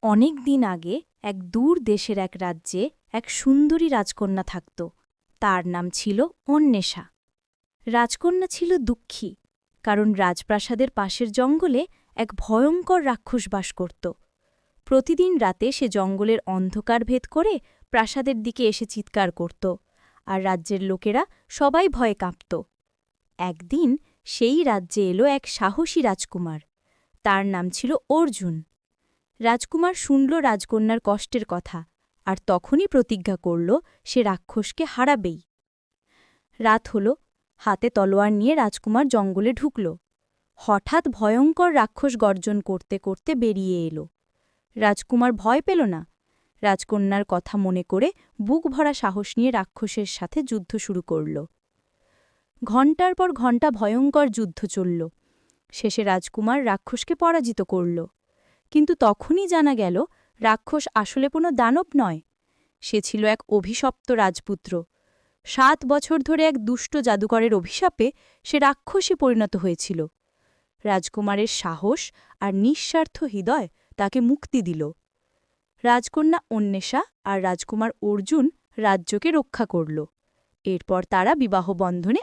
অনেক দিন আগে এক দূর দেশের এক রাজ্যে এক সুন্দরী রাজকন্যা থাকত। তার নাম ছিল অন্বেষা। রাজকন্যা ছিল দুঃখী, কারণ রাজপ্রাসাদের পাশের জঙ্গলে এক ভয়ঙ্কর রাক্ষস বাস করত। প্রতিদিন রাতে সে জঙ্গলের অন্ধকার ভেদ করে প্রাসাদের দিকে এসে চিৎকার করত, আর রাজ্যের লোকেরা সবাই ভয়ে কাঁপত। একদিন সেই রাজ্যে এলো এক সাহসী রাজকুমার। তার নাম ছিল অর্জুন। রাজকুমার শুনল রাজকন্যার কষ্টের কথা, আর তখনই প্রতিজ্ঞা করল সে রাক্ষসকে হারাবেই। রাত হল, হাতে তলোয়ার নিয়ে রাজকুমার জঙ্গলে ঢুকল। হঠাৎ ভয়ঙ্কর রাক্ষস গর্জন করতে করতে বেরিয়ে এলো। রাজকুমার ভয় পেল না। রাজকন্যার কথা মনে করে বুক ভরা সাহস নিয়ে রাক্ষসের সাথে যুদ্ধ শুরু করল। ঘণ্টার পর ঘণ্টা ভয়ঙ্কর যুদ্ধ চলল। শেষে রাজকুমার রাক্ষসকে পরাজিত করল। কিন্তু তখনই জানা গেল রাক্ষস আসলে কোনো দানব নয়, সে ছিল এক অভিশপ্ত রাজপুত্র। ৭ বছর ধরে এক দুষ্ট জাদুকরের অভিশাপে সে রাক্ষসে পরিণত হয়েছিল। রাজকুমারের সাহস আর নিঃস্বার্থ হৃদয় তাকে মুক্তি দিল। রাজকন্যা অন্বেষা আর রাজকুমার অর্জুন রাজ্যকে রক্ষা করল। এরপর তারা বিবাহ বন্ধনে